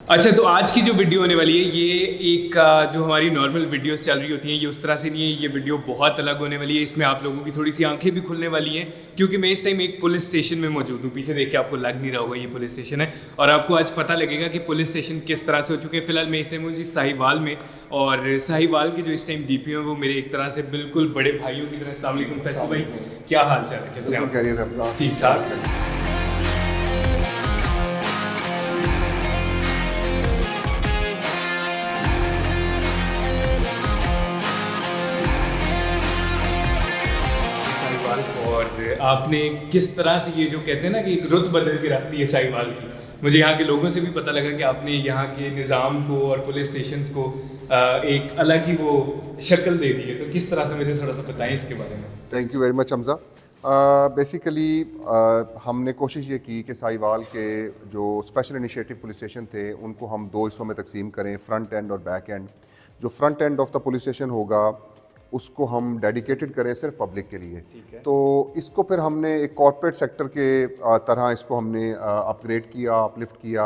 अच्छा, तो आज की जो वीडियो होने वाली है ये एक जो हमारी नॉर्मल वीडियोस चल रही होती हैं ये उस तरह से नहीं है। ये वीडियो बहुत अलग होने वाली है। इसमें आप लोगों की थोड़ी सी आंखें भी खुलने वाली हैं क्योंकि मैं इस टाइम एक पुलिस स्टेशन में मौजूद हूँ। पीछे देख के आपको लग नहीं रहा होगा ये पुलिस स्टेशन है, और आपको आज पता लगेगा कि पुलिस स्टेशन किस तरह से हो चुके हैं। फिलहाल मैं इस टाइम हूँ जी साहिवाल में, और साहिवाल के जो इस टाइम DPO हैं वो मेरे एक तरह से बिल्कुल बड़े भाइयों की तरह। अस्सलाम वालेकुम फैसल भाई, क्या हाल चाल है, कैसे आप? ठीक ठाक। और आपने किस तरह से ये जो कहते हैं ना कि एक रुत बदल के रखती है साहिवाल की, मुझे यहाँ के लोगों से भी पता लगा कि आपने यहाँ के निज़ाम को और पुलिस स्टेशन को एक अलग ही वो शक्ल दे दी है। तो किस तरह से मुझे थोड़ा सा बताएं इसके बारे में। Thank you very much Hamza. Basically हमने कोशिश ये की कि साहिवाल के जो स्पेशल इनिशिएटिव पुलिस स्टेशन थे उनको हम दो हिस्सों में तकसीम करें, फ्रंट एंड और बैक एंड। जो front end of the police station होगा उसको हम डेडिकेटेड करें सिर्फ पब्लिक के लिए। तो इसको फिर हमने एक कॉर्पोरेट सेक्टर के तरह इसको हमने अपग्रेड किया, अपलिफ्ट किया।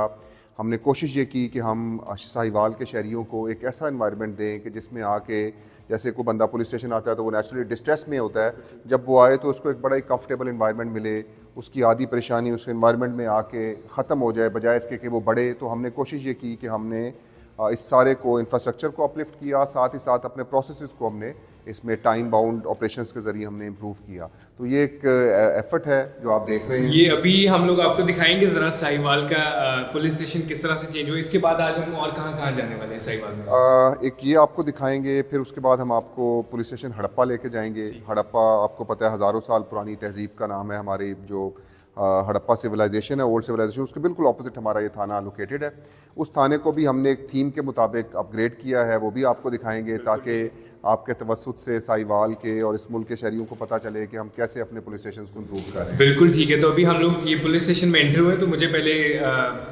हमने कोशिश ये की कि हम साहिवाल के शहरियों को एक ऐसा इन्वायरमेंट दें कि जिसमें आके, जैसे कोई बंदा पुलिस स्टेशन आता है तो वो नेचुरली डिस्ट्रेस में होता है, जब वो आए तो उसको एक बड़ा ही कंफर्टेबल इन्वायरमेंट मिले, उसकी आधी परेशानी उस इन्वायरमेंट में आके ख़त्म हो जाए बजाय इसके कि वो बढ़े। तो हमने कोशिश ये की कि हमने इस सारे को इंफ्रास्ट्रक्चर को अपलिफ्ट किया, साथ ही साथ अपने प्रोसेसेस को हमने इसमें टाइम बाउंड ऑपरेशंस के ज़रिए हमने इम्प्रूव किया। तो ये एक एफर्ट है जो आप देख रहे हैं। ये अभी हम लोग आपको दिखाएंगे ज़रा साहिवाल का पुलिस स्टेशन किस तरह से चेंज हुआ। इसके बाद आज हम और कहाँ कहाँ जाने वाले हैं साहिवाल में? एक ये आपको दिखाएंगे, फिर उसके बाद हम आपको पुलिस स्टेशन हड़प्पा लेके जाएंगे। हड़प्पा आपको पता है हज़ारों साल पुरानी तहजीब का नाम है। हमारी जो हड़प्पा सिविलाइजेशन है, ओल्ड सिविलाइजेशन, उसके बिल्कुल ऑपोजिट हमारा ये थाना लोकेटेड है। उस थाने को भी हमने एक थीम के मुताबिक अपग्रेड किया है, वो भी आपको दिखाएंगे ताकि आपके तवस्सुत से साहिवाल के और इस मुल्क के शहरियों को पता चले कि हम कैसे अपने पुलिस स्टेशन को इम्प्रूव कर रहे हैं। बिल्कुल ठीक है। तो अभी हम लोग ये पुलिस स्टेशन में एंटर हुए तो मुझे पहले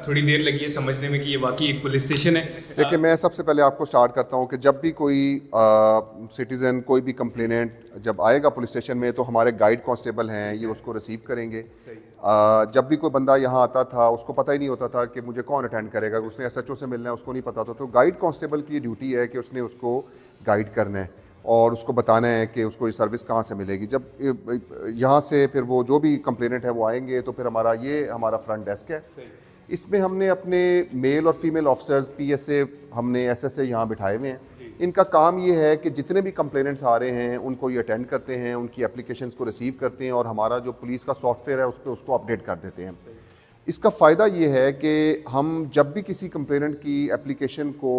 थोड़ी देर लगी है समझने में कि ये वाकई एक पुलिस स्टेशन है। देखिए, मैं सबसे पहले आपको स्टार्ट करता हूँ कि जब भी कोई सिटीज़न, कोई भी कंप्लेनेंट जब आएगा पुलिस स्टेशन में तो हमारे गाइड कांस्टेबल हैं, ये उसको रिसीव करेंगे। जब भी कोई बंदा यहाँ आता था उसको पता ही नहीं होता था कि मुझे कौन अटेंड करेगा, उसने SHO से मिलना है, उसको नहीं पता था। तो गाइड कांस्टेबल की ड्यूटी है कि उसने उसको गाइड करना है और उसको बताना है कि उसको ये सर्विस कहाँ से मिलेगी। जब यहाँ से फिर वो जो भी कंप्लेनेंट है वो आएंगे तो फिर हमारा फ्रंट डेस्क है। इसमें हमने अपने मेल और फीमेल ऑफिसर्स, PSA, हमने SSA यहाँ बिठाए हुए हैं। इनका काम ये है कि जितने भी कंप्लेनेंट्स आ रहे हैं उनको ये अटेंड करते हैं, उनकी एप्लीकेशंस को रिसीव करते हैं और हमारा जो पुलिस का सॉफ्टवेयर है उस पर उसको अपडेट कर देते हैं। इसका फ़ायदा ये है कि हम जब भी किसी कंप्लेनेंट की एप्लीकेशन को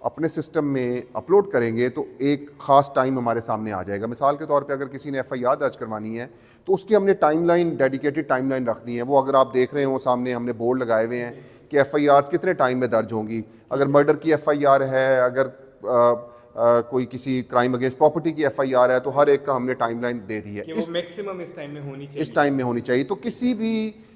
अपने सिस्टम में अपलोड करेंगे तो एक ख़ास टाइम हमारे सामने आ जाएगा। मिसाल के तौर पे अगर किसी ने FIR दर्ज करवानी है तो उसकी हमने टाइमलाइन, डेडिकेटेड टाइमलाइन रख दी है। वो अगर आप देख रहे हो सामने हमने बोर्ड लगाए हुए हैं कि FIRs कितने टाइम में दर्ज होंगी। अगर मर्डर की FIR है, अगर कोई किसी क्राइम अगेंस्ट प्रॉपर्टी की FIR है, तो हर एक का हमने टाइमलाइन दे दी है। वो मैक्सिमम इस टाइम में होनी चाहिए। इस टाइम में होनी चाहिए। तो किसी भी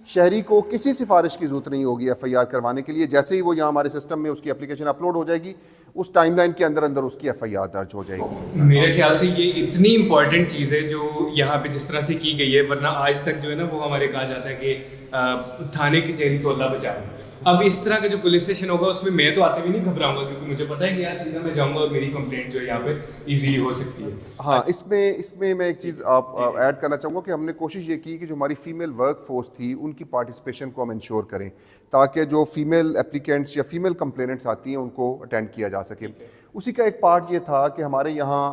शहरी को किसी सिफारिश की ज़रूरत नहीं होगी FIR करवाने के लिए। जैसे ही वो यहाँ हमारे सिस्टम में उसकी एप्लीकेशन अपलोड हो जाएगी, उस टाइमलाइन के अंदर अंदर उसकी FIR दर्ज हो जाएगी। मेरे ख्याल से ये इतनी इंपॉर्टेंट चीज़ है जो यहाँ पे जिस तरह से की गई है, वरना आज तक जो है ना वो हमारे कहा जाता है कि थाने की चेहरी तो अल्लाह बचाए। अब इस तरह का जो पुलिस स्टेशन होगा उसमें मैं तो आते भी नहीं घबराऊंगा क्योंकि मुझे पता है कि यार सीधा मैं जाऊंगा और मेरी कंप्लेंट जो है यहाँ पे इजीली हो सकती है। हाँ, इसमें मैं एक चीज़ आप ऐड करना चाहूँगा कि हमने कोशिश ये की कि जो हमारी फ़ीमेल वर्क फोर्स थी उनकी पार्टिसिपेशन को हम इंश्योर करें ताकि जो फीमेल एप्लीकेंट्स या फीमेल कंप्लेनेंट्स आती हैं उनको अटेंड किया जा सके। उसी का एक पार्ट ये था कि हमारे यहाँ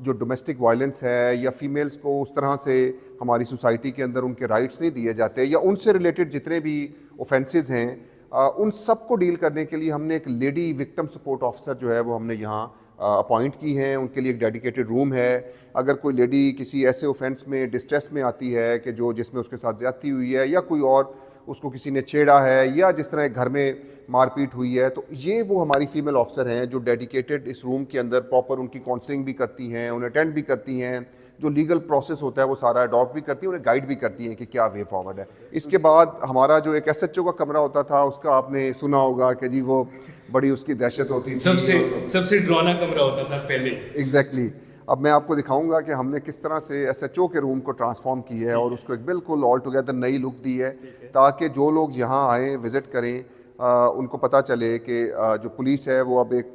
जो डोमेस्टिक वायलेंस है या फीमेल्स को उस तरह से हमारी सोसाइटी के अंदर उनके राइट्स नहीं दिए जाते या उनसे रिलेटेड जितने भी ऑफेंसेस हैं उन सब को डील करने के लिए हमने एक लेडी विक्टिम सपोर्ट ऑफिसर जो है वो हमने यहाँ अपॉइंट की हैं। उनके लिए एक डेडिकेटेड रूम है। अगर कोई लेडी किसी ऐसे ऑफेंस में डिस्ट्रेस में आती है कि जिसमें उसके साथ ज़्यादती हुई है या कोई और उसको किसी ने छेड़ा है या जिस तरह घर में मारपीट हुई है, तो ये वो हमारी फ़ीमेल ऑफिसर हैं जो डेडिकेटेड इस रूम के अंदर प्रॉपर उनकी काउंसलिंग भी करती हैं, उन्हें अटेंड भी करती हैं, जो लीगल प्रोसेस होता है वो सारा अडॉप्ट भी करती हैं, उन्हें गाइड भी करती हैं कि क्या वे फॉरवर्ड है। इसके बाद हमारा जो एक SHO का कमरा होता था उसका आपने सुना होगा कि जी वो बड़ी उसकी दहशत होती थी, सबसे डरावना कमरा होता था पहले। एग्जैक्टली। अब मैं आपको दिखाऊंगा कि हमने किस तरह से SHO के रूम को ट्रांसफॉर्म की है और उसको एक बिल्कुल ऑल टुगेदर नई लुक दी है ताकि जो लोग यहाँ आएँ, विज़िट करें, उनको पता चले कि जो पुलिस है वो अब एक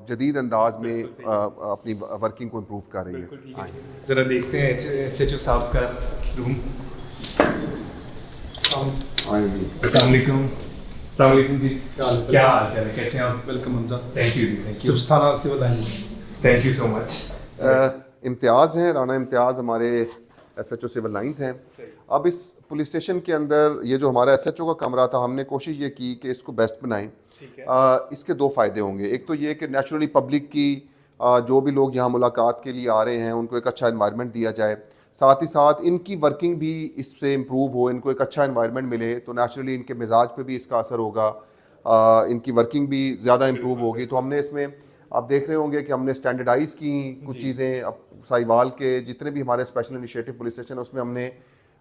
जदीद अंदाज में अपनी वर्किंग को इम्प्रूव कर रही है। ज़रा देखते हैं SHO साहब का रूम। अस्सलामुअलैकुम जी, क्या हाल चाल है, कैसे हैं आप? वेलकम हमजा। थैंक यू जी, thank you. Subhana civil line. Thank you so much. Imtiaz हैं, राना इम्तियाज़ हमारे SHO सिविल लाइंस हैं। अब इस पुलिस स्टेशन के अंदर ये जो हमारा SHO का कमरा था, हमने कोशिश ये की कि इसको बेस्ट बनाएं। इसके दो फ़ायदे होंगे। एक तो ये कि नेचुरली पब्लिक की जो भी लोग यहाँ मुलाकात के लिए आ रहे हैं उनको एक अच्छा इन्वायरमेंट दिया जाए, साथ ही साथ इनकी वर्किंग भी इससे इम्प्रूव हो, इनको एक अच्छा इन्वायरमेंट मिले तो नेचुरली इनके मिजाज पे भी इसका असर होगा, इनकी वर्किंग भी ज़्यादा इम्प्रूव होगी। तो हमने इसमें आप देख रहे होंगे कि हमने स्टैंडर्डाइज़ की कुछ चीज़ें। अब साहिवाल के जितने भी हमारे स्पेशल इनिशिएटिव पुलिस स्टेशन है उसमें हमने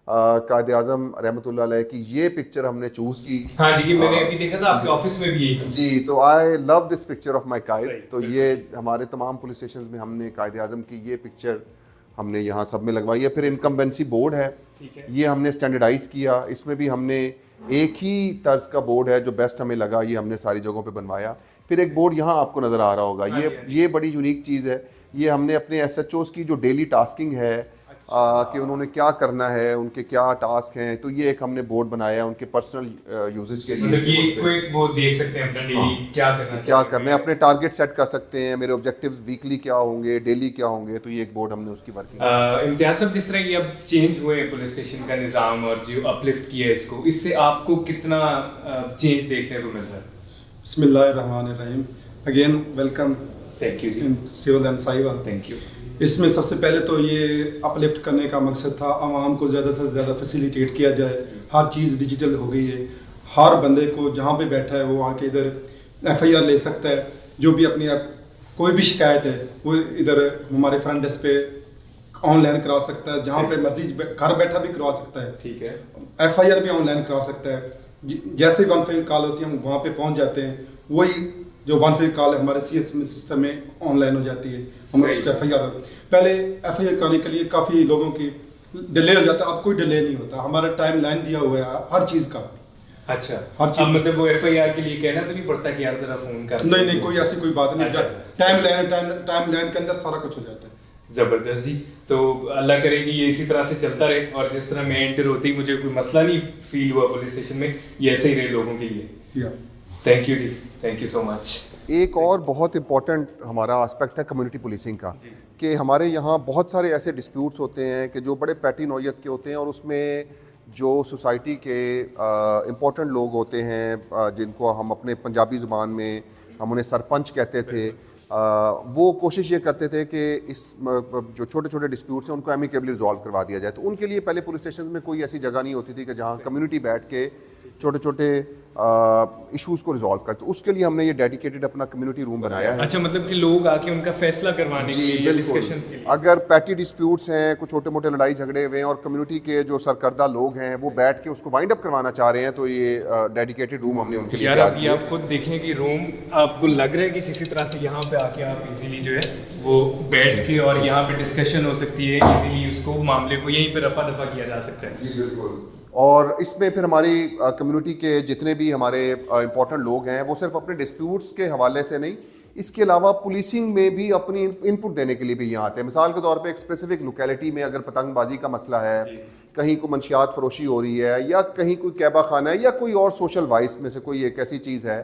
कायदे आज़म रहमतुल्लाह अलैह की ये पिक्चर हमने चूज़ की। हाँ जी, मैंने अभी देखा था आपके ऑफिस में भी यही जी, तो I love this picture of my Quaid. तो ये हमारे तमाम पुलिस स्टेशन में हमने कायदे आज़म की ये पिक्चर हमने यहाँ सब में लगवाई है। फिर इनकम्बेंसी बोर्ड है, ये हमने स्टैंडर्डाइज़ किया। इसमें भी हमने एक ही तर्ज का बोर्ड है जो बेस्ट हमें लगा, ये हमने सारी जगहों पे बनवाया। फिर एक बोर्ड यहाँ आपको नज़र आ रहा होगा, ये बड़ी यूनिक चीज़ है। ये हमने अपने SHOs की जो डेली टास्किंग है कि उन्होंने क्या करना है, उनके क्या टास्क हैं, तो ये एक हमने बोर्ड बनाया उनके पर्सनल यूजेज के लिए। मतलब ये कोई वो देख सकते हैं अपना डेली क्या करना है, अपने टारगेट सेट कर सकते हैं, मेरे ऑब्जेक्टिव्स वीकली क्या होंगे, डेली क्या होंगे। तो ये एक बोर्ड हमने उसकी वर्किंग। इम्तियाज साहब, जिस तरह ये अब चेंज हुए हैं पुलिस स्टेशन का निज़ाम और जो अपलिफ्ट किया है इसको, इससे आपको कितना चेंज देखने को मिल रहा है? बिस्मिल्लाहिर्रहमानिर्रहीम। Again welcome. थैंक यू जी। Civil and Sahiwal. Thank you. इसमें सबसे पहले तो ये अपलिफ्ट करने का मकसद था आवाम को ज़्यादा से ज़्यादा फैसिलिटेट किया जाए। हर चीज़ डिजिटल हो गई है, हर बंदे को जहाँ पे बैठा है वो आके इधर FIR ले सकता है। जो भी अपनी कोई भी शिकायत है वो इधर हमारे फ्रंट डेस्क पे ऑनलाइन करा सकता है, जहाँ पे मर्जी घर बैठा भी करवा सकता है। ठीक है। FIR भी ऑनलाइन करा सकता है। जैसे 1 कॉल होती है हम वहाँ पे पहुँच जाते हैं, वही जो 1 कॉल हमारे CS सिस्टम में ऑनलाइन हो जाती है। हम FIR पहले FIR कराने के लिए काफ़ी लोगों की डिले हो जाता है, अब कोई डिले नहीं होता। हमारा टाइम लाइन दिया हुआ है हर चीज़ का। अच्छा, हर चीज़ मतलब वो FIR के लिए कहना तो नहीं पड़ता कि यार जरा फोन कर। नहीं, कोई ऐसी कोई बात नहीं। अच्छा। टाइम लाइन के अंदर सारा कुछ हो जाता है। ज़बरदस्त जी। तो अल्लाह करे कि ये इसी तरह से चलता रहे और जिस तरह मैं एंटर होते ही मुझे कोई मसला नहीं फील हुआ पुलिस स्टेशन में, ये ऐसे ही रहे लोगों के लिए। थैंक यू जी, थैंक यू सो मच। एक और बहुत इम्पॉर्टेंट हमारा एस्पेक्ट है कम्युनिटी पुलिसिंग का, कि हमारे यहाँ बहुत सारे ऐसे डिस्प्यूट्स होते हैं कि जो बड़े पैटी नौयत के होते हैं और उसमें जो सोसाइटी के इम्पोर्टेंट लोग होते हैं जिनको हम अपने पंजाबी ज़ुबान में हम उन्हें सरपंच कहते थे, वो कोशिश ये करते थे कि इस जो छोटे छोटे डिस्प्यूट्स हैं उनको एमिकेबली रिजॉल्व करवा दिया जाए। तो उनके लिए पहले पुलिस स्टेशन में कोई ऐसी जगह नहीं होती थी कि जहाँ कम्युनिटी बैठ के छोटे छोटे इश्यूज़ को रिजॉल्व करते। तो उसके लिए हमने ये डेडिकेटेड अपना कम्युनिटी रूम बनाया है। अच्छा, मतलब कि लोग आके उनका फैसला करवाने के लिए, डिस्कशंस के लिए। अगर पैटी डिस्प्यूट्स हैं, कुछ छोटे मोटे लड़ाई झगड़े हुए हैं और कम्युनिटी के जो सरकर्दा लोग हैं वो बैठ के उसको वाइंड अप करवाना चाह रहे हैं, तो ये डेडिकेटेड रूम हमने उनके लिए यार अभी आप खुद देखें कि रूम आपको लग रहा है कि किसी तरह से यहाँ पे आके आप इजीली जो है वो बैठ के और यहाँ पे डिस्कशन हो सकती है, इजीली उसको मामले को यहीं पे रफा दफा किया जा सकता है। जी बिल्कुल। और इसमें फिर हमारी कम्युनिटी के जितने भी हमारे इम्पोर्टेंट लोग हैं वो सिर्फ अपने डिस्प्यूट्स के हवाले से नहीं, इसके अलावा पुलिसिंग में भी अपनी इनपुट देने के लिए भी यहाँ आते हैं। मिसाल के तौर पे एक स्पेसिफिक लोकेलिटी में अगर पतंगबाजी का मसला है, कहीं कोई मंशियात फरोशी हो रही है, या कहीं कोई कैबा खाना है, या कोई और सोशल वाइस में से कोई एक ऐसी चीज़ है,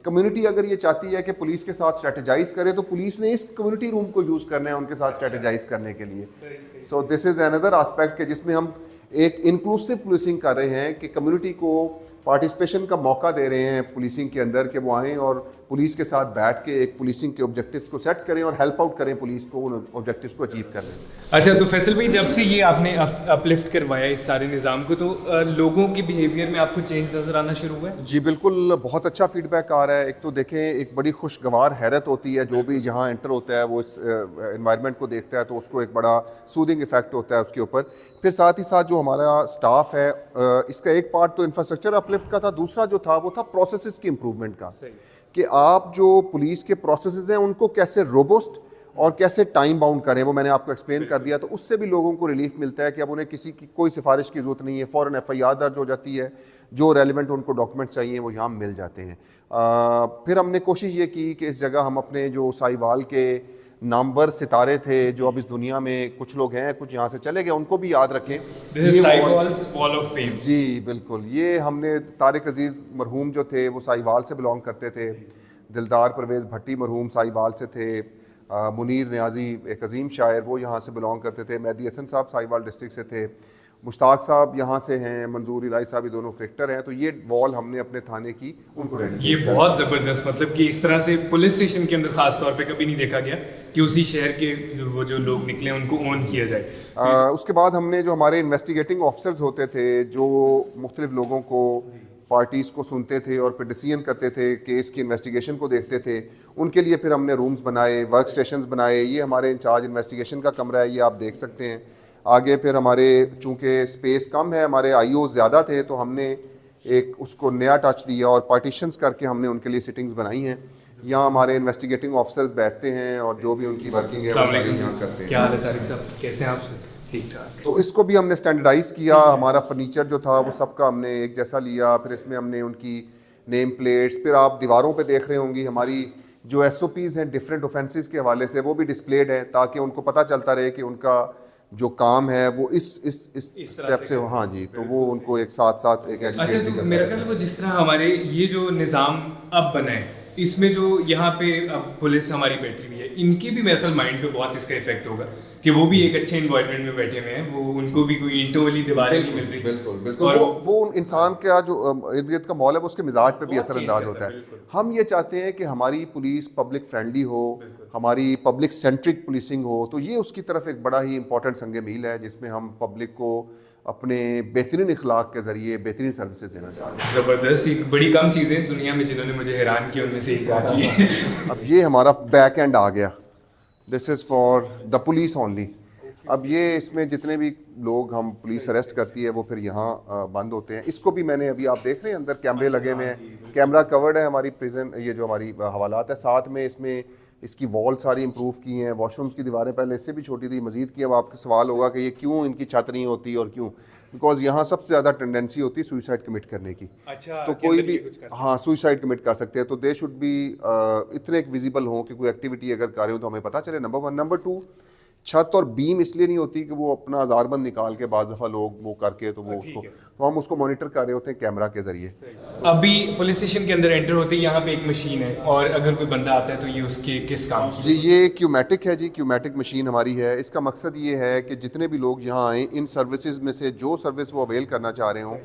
कम्युनिटी अगर ये चाहती है कि पुलिस के साथ स्ट्रेटेजाइज करे तो पुलिस ने इस कम्युनिटी रूम को यूज़ करना है उनके साथ स्ट्रेटेजाइज करने के लिए। So this is another aspect के जिसमें हम एक इंक्लूसिव पुलिसिंग कर रहे हैं कि कम्युनिटी को पार्टिसिपेशन का मौका दे रहे हैं पुलिसिंग के अंदर, कि वो आएँ और पुलिस के साथ बैठ के एक पुलिसिंग के ऑब्जेक्टिव्स को सेट करें और हेल्प आउट करें पुलिस को उन ऑब्जेक्टिव्स को अचीव करने में। अच्छा, तो फैसल भाई, जब से ये आपने अपलिफ्ट करवाया इस सारे निज़ाम को, तो लोगों के बिहेवियर में आपको चेंज नज़र आना शुरू हुआ है? जी बिल्कुल, बहुत अच्छा फीडबैक आ रहा है। एक तो देखें, एक बड़ी खुशगवार हैरत होती है, जो भी जहाँ एंटर होता है वो इस एनवायरनमेंट को देखता है तो उसको एक बड़ा सूदिंग इफेक्ट होता है उसके ऊपर। फिर साथ ही साथ जो हमारा स्टाफ है, इसका एक पार्ट तो इंफ्रास्ट्रक्चर अपलिफ्ट का था, दूसरा जो था वो था प्रोसेसेस की इम्प्रूवमेंट का, कि आप जो पुलिस के प्रोसेसेस हैं उनको कैसे रोबस्ट और कैसे टाइम बाउंड करें वो मैंने आपको एक्सप्लेन कर दिया। तो उससे भी लोगों को रिलीफ मिलता है कि अब उन्हें किसी की कोई सिफारिश की ज़रूरत नहीं है, फ़ौरन FIR दर्ज हो जाती है, जो रेलिवेंट उनको डॉक्यूमेंट्स चाहिए वो यहाँ मिल जाते हैं। फिर हमने कोशिश ये की कि इस जगह हम अपने जो साहिवाल के नामवर सितारे थे जो अब इस दुनिया में कुछ लोग हैं, कुछ यहाँ से चले गए, उनको भी याद रखें। This is Sahiwal's wall of fame. जी बिल्कुल, ये हमने तारिक अजीज़ मरहूम जो थे वो साहिवाल से बिलोंग करते थे, दिलदार परवेज़ भट्टी मरहूम साहिवाल से थे, मुनीर न्याजी एक अजीम शायर वो यहाँ से बिलोंग करते थे, मेहदी हसन साहब साहिवाल डिस्ट्रिक्ट से थे, मुश्ताक साहब यहाँ से हैं, मंजूर इलाही साहब ये दोनों क्रिकेटर हैं। तो ये वॉल हमने अपने थाने की उनको डेडिकेट ये बहुत ज़बरदस्त, मतलब कि इस तरह से पुलिस स्टेशन के अंदर खास तौर पे कभी नहीं देखा गया कि उसी शहर के जो लोग निकले उनको ऑन किया जाए। उसके बाद हमने जो हमारे इन्वेस्टिगेटिंग ऑफिसर्स होते थे जो मुख्तलिफ लोगों को पार्टीज़ को सुनते थे और फिर डिसीजन करते थे, केस की इन्वेस्टिगेशन को देखते थे, उनके लिए फिर हमने रूम्स बनाए, वर्क स्टेशंस बनाए। ये हमारे इंचार्ज इन्वेस्टिगेशन का कमरा है, ये आप देख सकते हैं। आगे फिर हमारे चूँकि स्पेस कम है, हमारे IO ज़्यादा थे, तो हमने एक उसको नया टच दिया और पार्टीशंस करके हमने उनके लिए सिटिंग्स बनाई हैं। यहाँ हमारे इन्वेस्टिगेटिंग ऑफिसर्स बैठते हैं और जो भी उनकी वर्किंग है वो सारी यहाँ करते हैं। क्या हाल है तारिक साहब, कैसे हैं आप? ठीक ठाक। तो इसको भी हमने स्टैंडर्डाइज किया, हमारा फर्नीचर जो था वो सबका हमने एक जैसा लिया। फिर इसमें हमने उनकी नेम प्लेट्स, फिर आप दीवारों पे देख रहे होंगी हमारी जो SOPs हैं डिफरेंट ऑफेंसेस के हवाले से, वो भी डिस्प्लेड है ताकि उनको पता चलता रहे कि उनका जो काम है वो इस स्टेप से हो। हाँ जी, तो वो उनको एक साथ साथ एक अच्छा, एजुकेट भी तो करता मेरा है। ख्याल है वो जिस तरह हमारे ये जो निज़ाम अब बना है इसमें जो यहाँ पे अब पुलिस हमारी बैठी हुई है, इनके भी मेरे ख्याल माइंड पे बहुत इसका इफेक्ट होगा कि वो भी एक अच्छे इन्वायरमेंट में बैठे हुए हैं, वो उनको भी कोई ईंटों वाली दीवारें नहीं मिल रही। बिल्कुल बिल्कुल, और वो इंसान का जो इर्द गिर्द का माहौल है वो उसके मिजाज पे भी बहुत असरअंदाज change होता करता है, है। बिल्कुल। हम ये चाहते हैं कि हमारी पुलिस पब्लिक फ्रेंडली हो, हमारी पब्लिक सेंट्रिक पुलिसिंग हो। तो ये उसकी तरफ एक बड़ा ही इंपॉर्टेंट संग मील है जिसमें हम पब्लिक को अपने बेहतरीन इखलाक के ज़रिए बेहतरीन सर्विसेज देना चाह रहे हैं। ज़बरदस्त, एक बड़ी कम चीज़ें दुनिया में जिन्होंने मुझे हैरान किया उनमें से एक आज ये है। अब ये हमारा बैक एंड आ गया, this is for the police only. अब ये इसमें जितने भी लोग हम पुलिस अरेस्ट करती है वो फिर यहाँ बंद होते हैं। इसको भी मैंने अभी आप देख रहे हैं अंदर कैमरे लगे हुए हैं, कैमरा कवर्ड है हमारी प्रिजन, ये जो हमारी हवालात है। साथ में इसमें इसकी वॉल सारी इंप्रूव की हैं, वॉशरूम्स की दीवारें पहले इससे भी छोटी थी, मजीद की। अब आपका सवाल होगा कि ये क्यों इनकी छत नहीं होती और क्यों, बिकॉज यहाँ सबसे ज़्यादा टेंडेंसी होती है सुइसाइड कमिट करने की। अच्छा, तो कोई भी हाँ सुइसाइड कमिट कर सकते हैं, तो दे शुड बी इतने एक विजिबल हों कि कोई एक्टिविटी अगर कर रहे हो तो हमें पता चले, नंबर 1। नंबर 2, छत और बीम इसलिए नहीं होती कि वो अपना हज़ारबंद निकाल के बाज़ दफ़ा लोग वो करके तो वो उसको, तो हम उसको मॉनिटर कर रहे होते हैं कैमरा के ज़रिए। अभी पुलिस स्टेशन के अंदर एंटर होते ही यहाँ पे एक मशीन है और अगर कोई बंदा आता है तो ये उसके किस काम की? जी ये क्यूमेटिक है जी, क्यूमेटिक मशीन हमारी है। इसका मकसद ये है कि जितने भी लोग यहाँ आएँ, इन सर्विसेज में से जो सर्विस वो अवेल करना चाह रहे हों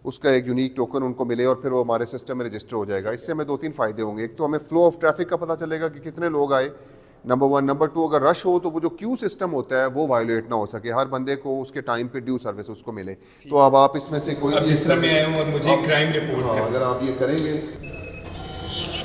उसका एक यूनिक टोकन उनको मिले और फिर वो हमारे सिस्टम में रजिस्टर हो जाएगा। इससे हमें 2-3 फ़ायदे होंगे। एक तो हमें फ्लो ऑफ ट्रैफिक का पता चलेगा कि कितने लोग आए, नंबर 1। नंबर 2, अगर रश हो तो वो जो क्यू सिस्टम होता है वो वायोलेट ना हो सके, हर बंदे को उसके टाइम पे ड्यू सर्विस उसको मिले। तो अब आप इसमें से कोई अब जिस तरह मैं आया हूँ और मुझे क्राइम रिपोर्ट हाँ, कर, अगर आप ये करेंगे,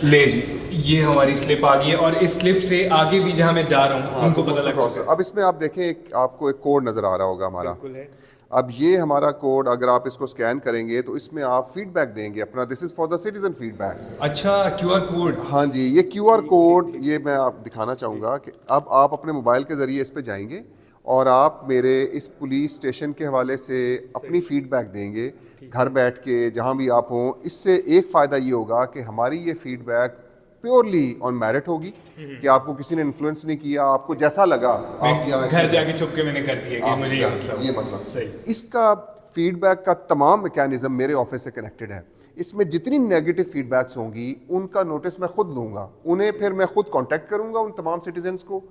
ले जी ये हमारी स्लिप आ गई है और इस स्लिप से आगे भी जहाँ मैं जा रहा हूँ हाँ, उनको तो पता उसका लग process- अब इसमें आप देखें आपको एक कोड नज़र आ रहा होगा हमारा। बिल्कुल है। अब ये हमारा कोड अगर आप इसको स्कैन करेंगे तो इसमें आप फीडबैक देंगे अपना, this is for the citizen feedback. अच्छा, QR कोड। हाँ जी, ये QR कोड ये मैं आप दिखाना चाहूँगा कि अब आप अपने मोबाइल के ज़रिए इस पे जाएंगे और आप मेरे इस पुलिस स्टेशन के हवाले से अपनी फीडबैक देंगे घर बैठ के जहाँ भी आप हों। इससे एक फ़ायदा ये होगा कि हमारी ये फीडबैक प्योरली ऑन मेरिट होगी कि आपको किसी ने इन्फ्लुएंस नहीं किया, आपको जैसा लगा आप यहाँ घर जाके चुप के मैंने कर दिया कि मुझे ये मसला सही। इसका फीडबैक का तमाम मैकेनिज्म मेरे ऑफिस से कनेक्टेड है। इसमें जितनी नेगेटिव फीडबैक्स होंगी उनका नोटिस मैं खुद लूँगा, उन्हें फिर मैं खुद कांटेक्ट करूँगा उन तमाम सिटीजन्स को।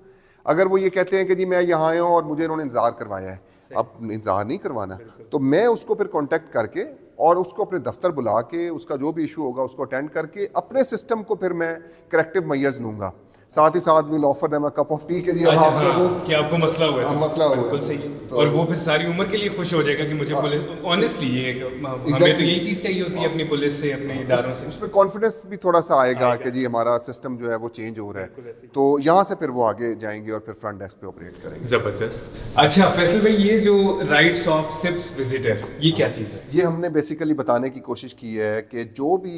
अगर वो ये कहते हैं कि जी मैं यहाँ आया हूँ और मुझे इन्होंने इंतज़ार करवाया है, अब इंतज़ार नहीं करवाना, तो मैं उसको फिर कांटेक्ट करके और उसको अपने दफ्तर बुला के उसका जो भी इशू होगा उसको अटेंड करके अपने सिस्टम को फिर मैं करेक्टिव मेजर्स लूँगा। साथ ही साथ will offer them a cup of T के लिए अच्छा, हाँ, कि आपको मसला हुआ है, हाँ, मसला हुआ है। बिल्कुल सही है। तो- और वो फिर सारी उम्र के लिए खुश हो जाएगा कि मुझे पुलिस, ऑनेस्टली ये हमें तो यही चीज़ चाहिए होती है अपनी पुलिस से, अपने इदारों से। उसमें कॉन्फिडेंस भी थोड़ा सा आएगा कि जी हमारा सिस्टम जो है वो चेंज हो रहा है, तो यहाँ से फिर वो आगे जाएंगे और फिर फ्रंट डेस्क पे ऑपरेट करेंगे। ज़बरदस्त। अच्छा फैसल भाई, ये जो राइट्स ऑफ सिप्स विजिटर, ये क्या चीज़ है? ये हमने बेसिकली बताने की कोशिश की है कि जो भी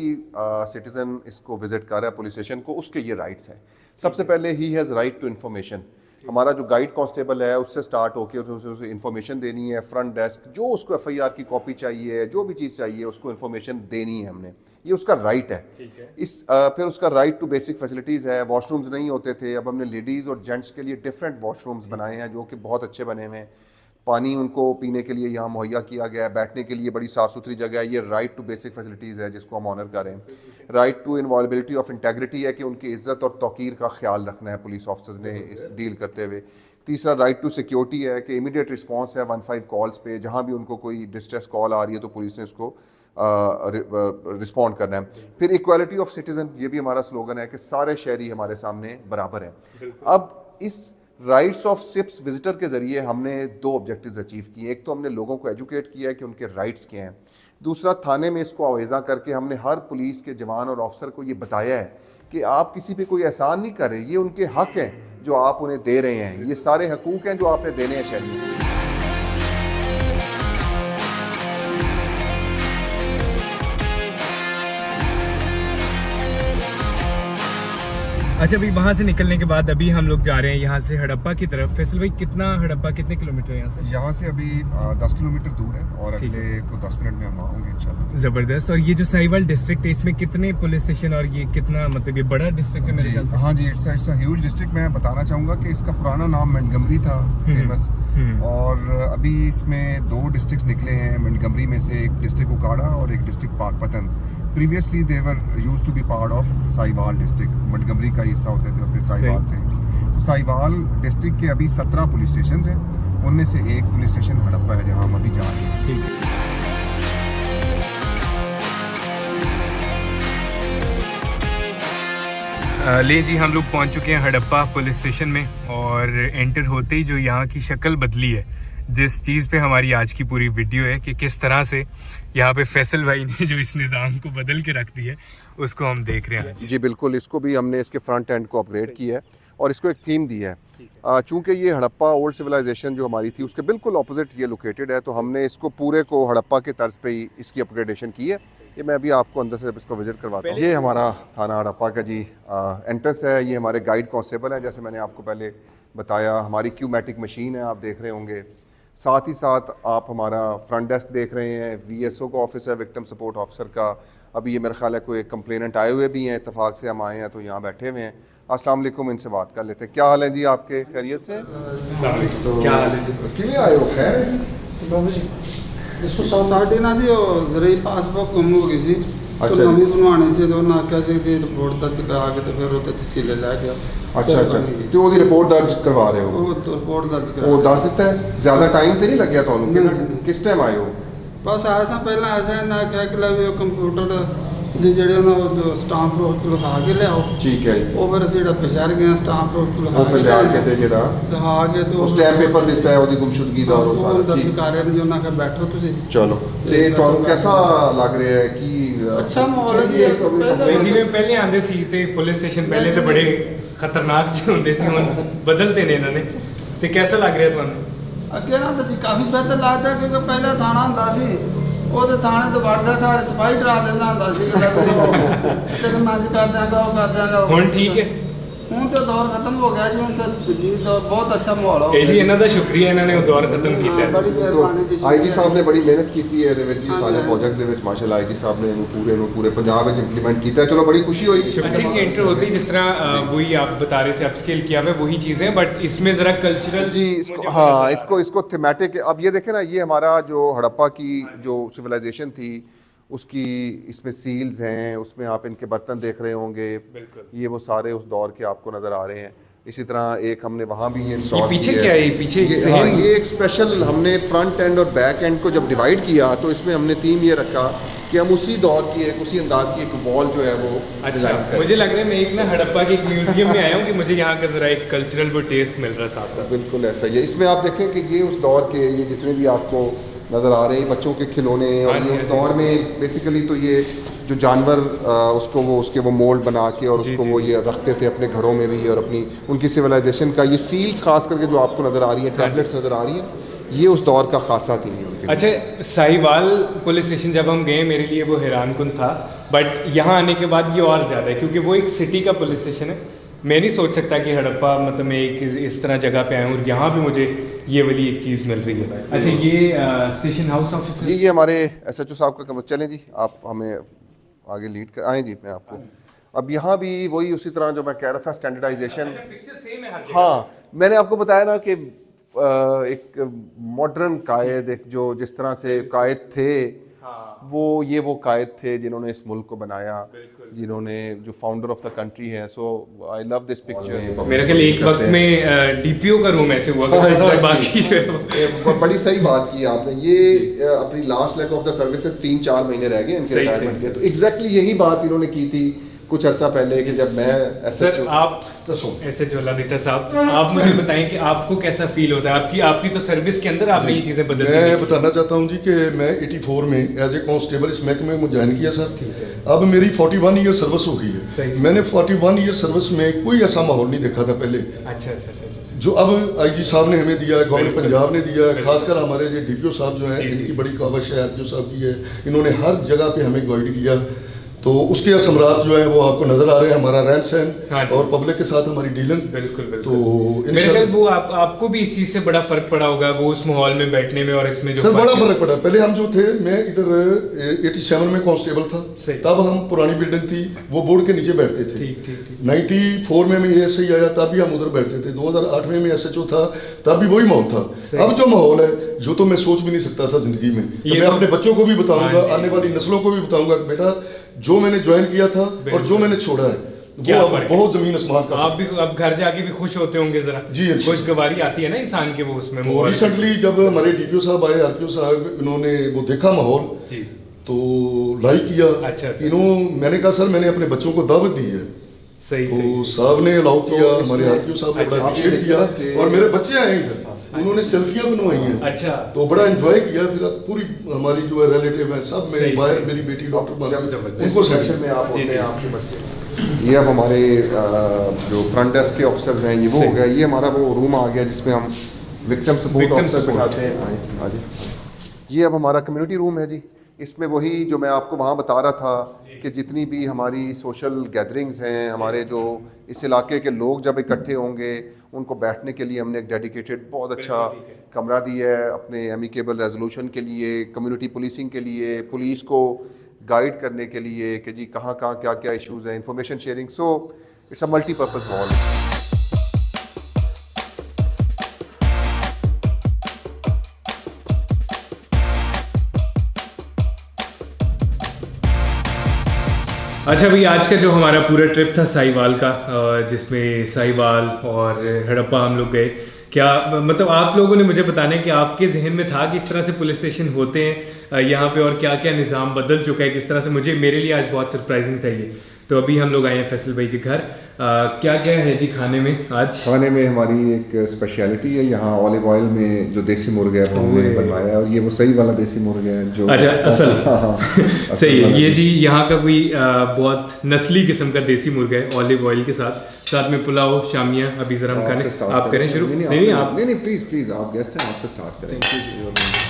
सिटीज़न इसको विजिट कर रहा है पुलिस स्टेशन को, उसके ये राइट्स हैं। सबसे पहले ही हैज़ राइट टू इन्फॉर्मेशन। हमारा जो गाइड कांस्टेबल है उससे स्टार्ट होकर उसे इन्फॉर्मेशन देनी है। फ्रंट डेस्क जो उसको एफआईआर की कॉपी चाहिए, जो भी चीज़ चाहिए उसको इन्फॉर्मेशन देनी है हमने, ये उसका राइट है। फिर उसका राइट टू बेसिक फैसिलिटीज़ है। वॉशरूम्स नहीं होते थे, अब हमने लेडीज़ और जेंट्स के लिए डिफरेंट वॉशरूम्स बनाए हैं जो कि बहुत अच्छे बने हुए हैं। पानी उनको पीने के लिए यहाँ मुहैया किया गया है, बैठने के लिए बड़ी साफ़ सुथरी जगह है। ये राइट टू बेसिक फैसिलिटीज़ है जिसको हम ऑनर करें। राइट टू इनवॉल्बिलिटी ऑफ इंटेग्रिटी है कि उनकी इज़्ज़त और तौकीर का ख्याल रखना है पुलिस ऑफिसर्स ने इस डील करते हुए। तीसरा राइट टू सिक्योरिटी है कि इमीडिएट रिस्पांस है 15 कॉल्स पे, जहाँ भी उनको कोई डिस्ट्रेस कॉल आ रही है तो पुलिस ने उसको रिस्पॉन्ड करना है। फिर इक्वालिटी ऑफ सिटीज़न, ये भी हमारा स्लोगन है कि सारे शहरी हमारे सामने बराबर हैं। अब इस राइट्स ऑफ सिप्स विजिटर के ज़रिए हमने 2 ऑब्जेक्टिव्स अचीव किए। एक तो हमने लोगों को एजुकेट किया है कि उनके राइट्स क्या हैं। दूसरा, थाने में इसको आवेज़ा करके हमने हर पुलिस के जवान और अफसर को ये बताया है कि आप किसी पे कोई एहसान नहीं कर रहे, ये उनके हक हैं जो आप उन्हें दे रहे हैं, ये सारे हकूक़ हैं जो आपने देने हैं शहरियों को। अच्छा, अभी वहाँ से निकलने के बाद अभी हम लोग जा रहे हैं यहाँ से हड़प्पा की तरफ। फैसल भाई, हड़प्पा कितने किलोमीटर है यहाँ से? यहाँ से अभी 10 किलोमीटर दूर है और अगले 10 मिनट में हम आएंगे इंशाल्लाह। ज़बरदस्त। और ये जो साहिवाल डिस्ट्रिक्ट है, इसमें कितने पुलिस स्टेशन और ये कितना, मतलब ये बड़ा डिस्ट्रिक्ट है मेरे ख्याल से? हाँ जी, इट्स अ ह्यूज डिस्ट्रिक्ट। मैं बताना चाहूँगा कि इसका पुराना नाम मंटगमरी था, फेमस, और अभी इसमें 2 डिस्ट्रिक्ट्स निकले हैं। मंटगमरी में से एक डिस्ट्रिक्ट उकाड़ा और एक district Pakpattan. Previously they were used to be part of Sahiwal district, Montgomery का हिस्सा होते थे और फिर साहिवाल से। तो साहिवाल डिस्ट्रिक्ट के अभी 17 पुलिस स्टेशन हैं, उनमें से एक पुलिस स्टेशन हड़प्पा है जहाँ हम अभी जा रहे हैं। ठीक है। ले जी, हम लोग पहुंच चुके हैं हड़प्पा पुलिस स्टेशन में और एंटर होते ही जो यहाँ की शक्ल बदली है, जिस चीज़ पे हमारी आज की पूरी वीडियो है कि किस तरह से यहाँ पे फैसल भाई ने जो इस निज़ाम को बदल के रख दिया है, उसको हम देख रहे हैं आज। जी बिल्कुल, इसको भी हमने इसके फ्रंट एंड को अपग्रेड किया है और इसको एक थीम दी है। चूँकि ये हड़प्पा ओल्ड सिविलाइजेशन जो हमारी थी उसके बिल्कुल ऑपोजिट ये लोकेटेड है, तो हमने इसको पूरे को हड़प्पा के तर्ज पे ही इसकी अपग्रेडेशन की है। ये मैं अभी आपको अंदर से इसको विजिट करवाता हूँ। ये हमारा थाना हड़प्पा का जी एंट्रेंस है। ये हमारे गाइड कांस्टेबल है, जैसे मैंने आपको पहले बताया। हमारी क्यूमैटिक मशीन है, आप देख रहे होंगे। साथ ही साथ आप हमारा फ्रंट डेस्क देख रहे हैं। वीएसओ का ऑफिस है, विक्टिम सपोर्ट ऑफिसर का। अभी ये मेरे ख्याल है कोई कंप्लेनेंट आए हुए भी हैं, इत्तेफाक से हम आए हैं तो यहाँ बैठे हुए हैं। अस्सलाम वालेकुम, इनसे बात कर लेते हैं। क्या हाल है जी आपके? खैरियत से? क्या हाल है जी? किमें आए हो? खैर है जी? साढ़े ना जी जरिए पासबुक गुम हो गई सी, अच्छा तो नवी बनवानी सी, तो उन्हें आख्या सी कि रिपोर्ट दर्ज करा के तो फिर उत्ते तहसीले लै गया। अच्छा अच्छा, तो ਉਹਦੀ ਰਿਪੋर्ट दर्ज करवा रहे हो? वो तो रिपोर्ट दर्ज करा ਉਹ ਦੱਸ ਦਿੱਤਾ ਹੈ? ਜ਼ਿਆਦਾ ਟਾਈਮ ਤੇ ਨਹੀਂ ਲੱਗਿਆ ਤੁਹਾਨੂੰ? नहीं। ਕਿਸ ਟਾਈਮ ਆਏ ਹੋ? बस आया सा पहला ऐसा ना आख्या कि लै भी कंप्यूटर ਦੇ ਜਿਹੜੇ ਉਹਨਾਂ ਸਟਾਂਪ ਰੋਸ ਤੋਂ ਲਿਖਾ ਕੇ ਲਿਆਓ। ਠੀਕ ਹੈ ਜੀ। ਉਹ ਫਿਰ ਅਸੀਂ ਜਿਹੜਾ ਸ਼ਹਿਰ ਗਏ ਸਟਾਂਪ ਰੋਸ ਤੋਂ ਲਿਖਾ ਉਹ ਫਿਰ ਲਿਆ ਕੇ ਤੇ ਜਿਹੜਾ ਲਿਖਾ ਕੇ ਤੇ ਉਹ ਸਟੈਂਪ ਪੇਪਰ ਦਿੱਤਾ ਹੈ ਉਹਦੀ ਗੁੰਮਸ਼ੁਦਗੀ ਦਾ ਉਹ ਸਾਰਾ ਦਰਜ ਠੀਕ। ਕਰ ਰਹੇ ਨੇ ਜੀ, ਉਹਨਾਂ ਕੇ ਬੈਠੋ ਤੁਸੀਂ। ਚਲੋ, ਤੇ ਤੁਹਾਨੂੰ ਕਿਹਦਾ ਲੱਗ ਰਿਹਾ ਹੈ ਕਿ अच्छा माहौल है जी। भाई जी, मैं पहले आंदे सी ते पुलिस स्टेशन पहले तो बड़े खतरनाक जी होंदे सी, हुण बदलते ने इन्होंने। ते कैसा लग रहा ਤੁਹਾਨੂੰ? ਅੱਗੇ ਨਾ ਤਾਂ ਜੀ ਕਾਫੀ ਬਿਹਤਰ ਲੱਗਦਾ, ਕਿਉਂਕਿ ਪਹਿਲਾਂ ਥਾਣਾ ਹੁੰਦਾ ਸੀ, ਉਹਦੇ ਥਾਣੇ ਤੋਂ ਵੜਦਾ ਸਾਰ ਸਫਾਈ ਡਰਾ ਦਿੰਦਾ ਹੁੰਦਾ ਸੀ ਕਿ ਤੇਰੇ ਮੰਜ ਕਰ ਦਿਆਂਗਾ, ਉਹ ਕਰ ਦਿਆਂਗਾ। ਹੁਣ ਠੀਕ ਹੈ? ਹੁਣ ਤਾਂ ਦੌਰ ਖਤਮ ਹੋ ਗਿਆ ਜੀ, ਹੁਣ ਤਾਂ ਜੀ ਬਹੁਤ ਅੱਛਾ ਮਾਹੌਲ ਹੋ ਇਹ ਜੀ ਇਹਨਾਂ ਦਾ ਸ਼ੁਕਰੀਆ, ਇਹਨਾਂ ਨੇ ਉਹ ਦੌਰ ਖਤਮ ਕੀਤਾ ਹਾਂ, ਹੈ। ਬੜੀ ਮਿਹਰਬਾਨੀ ਜੀ। ਆਈਜੀ ਸਾਹਿਬ ਨੇ ਬੜੀ ਮਿਹਨਤ ਕੀਤੀ ਹੈ ਇਹਦੇ ਵਿੱਚ ਜੀ, ਹਾਂਜੀ, ਸਾਰੇ ਹਾਂਜੀ। ਪ੍ਰੋਜੈਕਟ ਦੇ ਵਿੱਚ ਮਾਸ਼ਾਅੱਲਾ ਆਈਜੀ ਸਾਹਿਬ ਨੇ ਇਹਨੂੰ ਪੂਰੇ ਪੰਜਾਬ ਵਿੱਚ ਇੰਪਲੀਮੈਂਟ ਕੀਤਾ। ਚਲੋ बड़ी खुशी हुई। अच्छा, ये एंटर होते ही जिस तरह वही आप बता रहे थे अपस्केल किया हुआ है, वही चीज़ें, बट इसमें ज़रा कल्चरल जी इसको, हाँ इसको थीमेटिक। अब ये देखें ना, ये हमारा जो हड़प्पा की जो सिविलाइजेशन थी उसकी इसमें सील्स हैं, उसमें आप इनके बर्तन देख रहे होंगे। ये वो सारे उस दौर के आपको नज़र आ रहे हैं। इसी तरह एक हमने वहाँ भी ये इंस्टॉल पीछे किया क्या है? पीछे एक हाँ, सहन? ये एक स्पेशल हमने फ्रंट एंड और बैक एंड को जब डिवाइड किया तो इसमें हमने थीम ये रखा कि हम उसी दौर की उसी अंदाज की एक वॉल जो है वो अच्छा, डिज़ाइन करें। मुझे लग रहा है मैं एक ना हड़प्पा के एक म्यूजियम में आया हूँ कि मुझे यहाँ का ज़रा एक कल्चरल वो टेस्ट मिल रहा है साथ साथ। बिल्कुल ऐसा ही है। इसमें आप देखें कि ये उस दौर के ये जितने भी आपको नज़र आ रहे हैं बच्चों के खिलौने, और हाँ जी, ये हाँ उस जी। दौर में बेसिकली तो ये जो जानवर उसको वो उसके वो मोल्ड बना के और जी, उसको जी। वो ये रखते थे अपने घरों में भी, और अपनी उनकी सिविलाइजेशन का ये सील्स खास करके जो आपको नज़र आ रही है, टैबलेट्स नज़र आ रही है, ये उस दौर का खासा थी उनके। अच्छा, साहिवाल पुलिस स्टेशन जब हम गए मेरे लिए वो हैरान कुन था, बट यहाँ आने के बाद ये और ज़्यादा है क्योंकि वो एक सिटी का पुलिस स्टेशन है। मैं नहीं सोच सकता कि हड़प्पा मतलब मैं एक इस तरह जगह पे आया हूँ और यहाँ पे मुझे ये वाली एक चीज़ मिल रही है। अच्छा, ये स्टेशन हाउस ऑफिसर जी, ये हमारे SHO साहब का कमरा। चलें जी, आप हमें आगे लीड कर आएँ जी। मैं आपको अब यहाँ भी वही उसी तरह जो मैं कह रहा था, स्टैंडर्डाइजेशन। हाँ, मैंने आपको बताया ना कि एक मॉडर्न कायद, एक जो जिस तरह से कायद थे, वो कायद थे जिन्होंने इस मुल्क को बनाया, जिन्होंने जो फाउंडर ऑफ द कंट्री है। सो आई लव दिस पिक्चर। मेरे ख्याल एक वक्त में DPO का रूम ऐसे हुआ करता था और बाकी जो है बड़ी सही बात की आपने। ये अपनी last leg of the service से 3-4 महीने रह गए इनके रिटायरमेंट के। तो एग्जैक्टली यही बात इन्होंने की थी कुछ अर्सा पहले कि जब मैं सर आप SHO ललिता साहब, आप मुझे बताएं कि आपको कैसा फील होता है? आपकी तो सर्विस के अंदर आपने ये चीज़ें बदल दी। मैं बताना चाहता हूँ जी कि मैं 84 में एज ए कांस्टेबल इस महकमे में ज्वाइन किया सर। अब मेरी 41 ईयर सर्विस हो गई है। मैंने 41 ईयर सर्विस में कोई ऐसा माहौल नहीं देखा था पहले। अच्छा। जो अब IG साहब ने हमें दिया है, गवर्नमेंट पंजाब ने दिया है, खासकर हमारे जो DPO साहब जो हैं, इनकी बड़ी काविश है, RPO साहब की है। इन्होंने हर जगह पे हमें गाइड किया। तो उसके असमरात जो है वो आपको नजर आ रहे हैं, हमारा रहन सहन और पब्लिक के साथ हमारी डीलिंग। बिल्कुल। तो मेरे ख्याल वो आपको भी इस चीज से बड़ा फर्क पड़ा होगा, वो उस माहौल में बैठने में और इसमें जो सर बड़ा फर्क पड़ा। पहले हम जो थे, मैं इधर 87 में कांस्टेबल था, तब हम पुरानी बिल्डिंग थी, वो बोर्ड के नीचे बैठते थे। ठीक। 94 में मैं ASI आया, तब भी हम उधर बैठते थे। 2008 में मैं SHO था, तब भी वही माहौल था। अब जो माहौल है, जो तो मैं सोच भी नहीं सकता था जिंदगी में। तो मैं अपने बच्चों को भी बताऊंगा, आने वाली नस्लों को भी बताऊंगा कि बेटा जो मैंने ज्वाइन किया था और जो मैंने छोड़ा है, वो बहुत जमीन आसमान का। आप भी अब घर जाके भी खुश होते होंगे जरा जी, खुशगवारी आती है ना इंसान के वो उसमें। तो रिसेंटली जब हमारे DPO साहब आए, RPO साहब, इन्होंने वो देखा माहौल जी, तो लाइक किया। अच्छा। मैंने कहा सर मैंने अपने बच्चों को दावत दी है। सही। साहब ने अलाउ किया, हमारे RPO साहब ने बड़ा अप्रिशिएट किया और मेरे बच्चे आए इधर, उन्होंने सेल्फियां बनवाई हैं। अच्छा, तो बड़ा एंजॉय किया। फिर पूरी हमारी जो है रिलेटिव है सब, मेरी भाई, मेरी बेटी डॉक्टर उनको सेक्शन में आप होते हैं आपके बच्चे। ये अब हमारे जो फ्रंट डेस्क के ऑफिसर्स हैं, ये वो हो गया। ये हमारा वो रूम आ गया जिसमें हम विक्टिम सपोर्ट ऑफिसर बैठाते हैं। ये अब हमारा कम्युनिटी रूम है जी। इसमें वही जो मैं आपको वहाँ बता रहा था कि जितनी भी हमारी सोशल गैदरिंग्स हैं, हमारे जो इस इलाके के लोग जब इकट्ठे होंगे, उनको बैठने के लिए हमने एक डेडिकेटेड बहुत अच्छा कमरा दिया है अपने एमिकेबल रेजोल्यूशन के लिए, कम्युनिटी पुलिसिंग के लिए, पुलिस को गाइड करने के लिए कि जी कहाँ क्या इश्यूज़ हैं, information sharing. So it's a multipurpose hall. अच्छा भाई, आज का जो हमारा पूरा ट्रिप था साहिवाल का, जिसमें साहिवाल और हड़प्पा हम लोग गए, क्या मतलब आप लोगों ने मुझे बताना है कि आपके जहन में था कि इस तरह से पुलिस स्टेशन होते हैं यहाँ पे और क्या क्या निज़ाम बदल चुका है किस तरह से? मेरे लिए आज बहुत सरप्राइजिंग था ये। तो अभी हम लोग आए हैं फैसल भाई के घर। क्या क्या है जी खाने में आज? खाने में हमारी एक स्पेशलिटी है यहाँ, ऑलिव ऑयल में जो देसी मुर्गा है वो हमने बनवाया है। और ये वो सही वाला देसी मुर्गा है जो अच्छा असल सही है ये जी। यहाँ का कोई बहुत नस्ली किस्म का देसी मुर्गा है ऑलिव ऑयल के साथ में पुलाव, शामिया। अभी जरा हम खाने, आप करें शुरू? नहीं, प्लीज आप गेस्ट हैं, आपसे स्टार्ट करें।